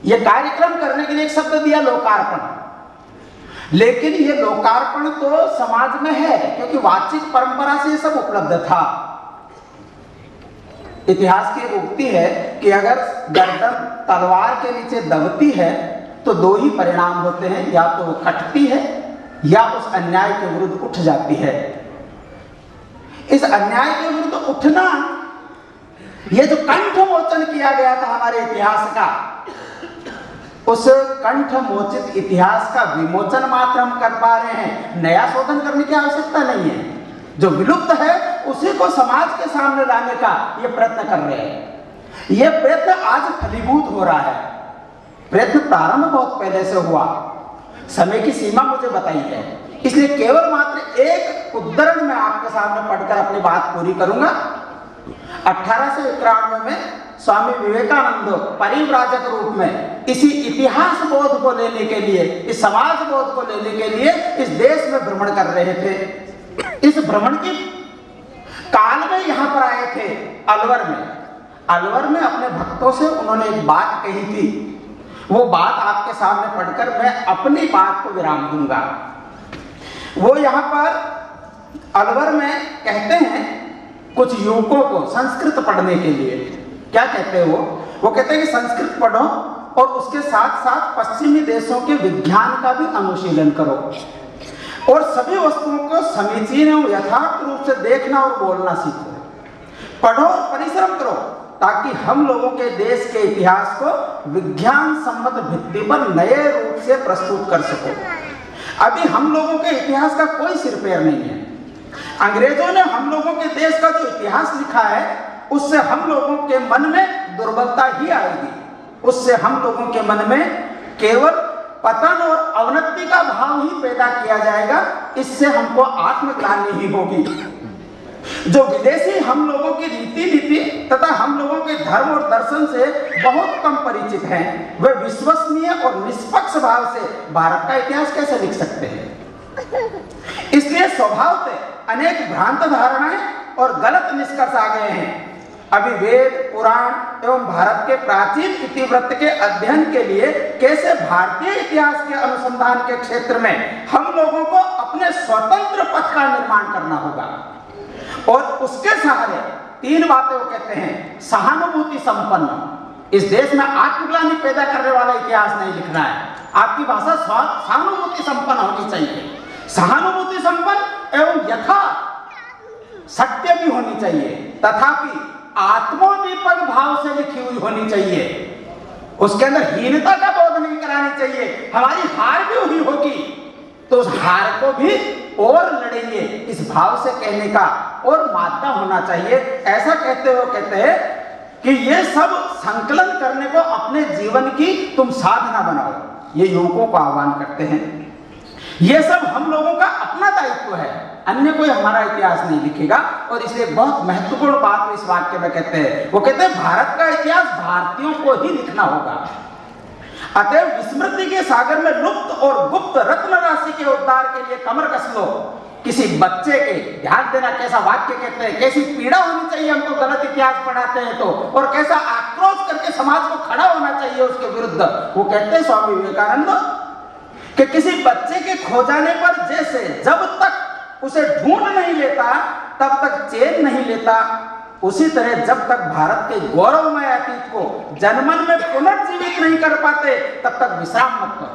ये कार्यक्रम करने के लिए एक शब्द दिया लोकार्पण, लेकिन ये लोकार्पण तो समाज में है क्योंकि वाचिक परंपरा से ये सब उपलब्ध था। इतिहास की एक उक्ति है कि अगर गर्दन तलवार के नीचे दबती है तो दो ही परिणाम होते हैं, या तो वो कटती है या उस अन्याय के विरुद्ध उठ जाती है। इस अन्याय के विरुद्ध उठना, ये जो कंठ मोचन किया गया था हमारे इतिहास का, उस कंठ मोचित इतिहास का विमोचन मात्र हम कर पा रहे हैं, नया शोधन करने की आवश्यकता नहीं है। जो विलुप्त है उसी को समाज के सामने लाने का ये प्रयत्न कर रहे हैं। ये प्रयत्न आज फलीभूत हो रहा है। प्रयत्न प्रारंभ बहुत पहले से हुआ, समय की सीमा मुझे बताई है, इसलिए केवल मात्र एक उद्धरण में आपके सामने पढ़कर अपनी बात पूरी करूंगा। 1891 में स्वामी विवेकानंद परिव्राजक रूप में इसी इतिहास बोध को लेने के लिए, इस समाज बोध को लेने के लिए इस देश में भ्रमण कर रहे थे। इस भ्रमण के काल में यहां पर आए थे अलवर में। अलवर में अपने भक्तों से उन्होंने एक बात कही थी, वो बात आपके सामने पढ़कर मैं अपनी बात को विराम दूंगा। वो यहां पर अलवर में कहते हैं कुछ युवकों को संस्कृत पढ़ने के लिए। क्या कहते हैं वो कहते हैं कि संस्कृत पढ़ो और उसके साथ साथ पश्चिमी देशों के विज्ञान का भी अनुशीलन करो और सभी वस्तुओं को समीचीन एवं यथार्थ रूप से देखना और बोलना सीखो। पढ़ो और परिश्रम करो ताकि हम लोगों के देश के इतिहास को विज्ञान सम्मत भित्ति पर नए रूप से प्रस्तुत कर सको। अभी हम लोगों के इतिहास का कोई सिर पैर नहीं है। अंग्रेजों ने हम लोगों के देश का जो इतिहास लिखा है उससे हम लोगों के मन में दुर्बलता ही आएगी, उससे हम लोगों के मन में केवल पतन और अवनति का भाव ही पैदा किया जाएगा। इससे हमको आत्मग्लानि ही होगी। जो विदेशी हम लोगों की रीति नीति तथा हम लोगों के धर्म और दर्शन से बहुत कम परिचित हैं, वे विश्वसनीय और निष्पक्ष भाव से भारत का इतिहास कैसे लिख सकते हैं। इसलिए स्वभाव से अनेक भ्रांत धारणाएं और गलत निष्कर्ष आ गए हैं। अभी वेद पुराण एवं भारत के प्राचीन इतिवृत्त के अध्ययन के लिए कैसे भारतीय इतिहास के अनुसंधान के क्षेत्र में हम लोगों को अपने स्वतंत्र पथ का निर्माण करना होगा। और उसके सहारे तीन बातें वो कहते हैं। सहानुभूति संपन्न, इस देश में आत्मग्लानि पैदा करने वाला इतिहास नहीं लिखना है। आपकी भाषा सहानुभूति संपन्न होनी चाहिए, सहानुभूति संपन्न एवं यथा सत्य भी होनी चाहिए, तथापि आत्मोदीपक भाव से लिखी हुई होनी चाहिए। उसके अंदर हीनता का बोध नहीं करानी चाहिए। हमारी हार भी हुई होगी तो उस हार को भी और लड़ेंगे, इस भाव से कहने का और मादा होना चाहिए। ऐसा कहते हुए कहते हैं कि ये सब संकलन करने को अपने जीवन की तुम साधना बनाओ। ये युवकों को आह्वान करते हैं। ये सब हम लोगों का अपना दायित्व है, अन्य कोई हमारा इतिहास नहीं लिखेगा। और इसलिए बहुत महत्वपूर्ण बात इस वाक्य में कहते हैं, वो कहते हैं भारत का इतिहास भारतीयों को ही लिखना होगा। अतः विस्मृति के सागर में लुप्त और गुप्त रत्न राशि के उद्धार के लिए कमर कस लो। किसी बच्चे के, ध्यान देना कैसा वाक्य कहते हैं, कैसी पीड़ा होनी चाहिए हमको गलत इतिहास पढ़ाते हैं तो, और कैसा आक्रोश करके समाज को खड़ा होना चाहिए उसके विरुद्ध। वो कहते हैं स्वामी विवेकानंद कि किसी बच्चे के खो जाने पर जैसे जब तक उसे ढूंढ नहीं लेता तब तक चैन नहीं लेता, उसी तरह जब तक भारत के गौरवमय अतीत को जनमन में पुनर्जीवित नहीं कर पाते तब तक विश्राम मत करो।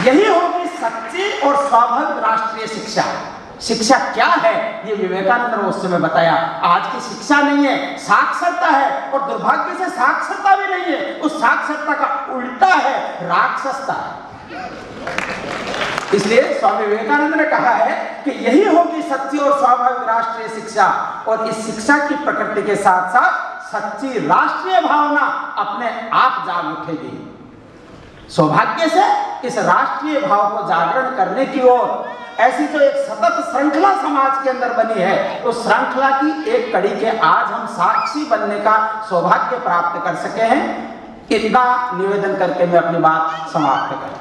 यही होगी सच्ची और स्वाभाविक राष्ट्रीय शिक्षा। शिक्षा क्या है ये विवेकानंद ने उस समय बताया। आज की शिक्षा नहीं है, साक्षरता है, और दुर्भाग्य से साक्षरता भी नहीं है। उस साक्षरता का उल्टा है राक्षसता। इसलिए स्वामी विवेकानंद ने कहा है कि यही होगी सच्ची और स्वाभाविक राष्ट्रीय शिक्षा, और इस शिक्षा की प्रकृति के साथ साथ सच्ची राष्ट्रीय भावना अपने आप जाग उठेगी। सौभाग्य से इस राष्ट्रीय भाव को जागरण करने की ओर ऐसी जो एक सतत श्रृंखला समाज के अंदर बनी है, उस श्रृंखला की एक कड़ी के आज हम साक्षी बनने का सौभाग्य प्राप्त कर सके हैं। इतना निवेदन करके मैं अपनी बात समाप्त करूं।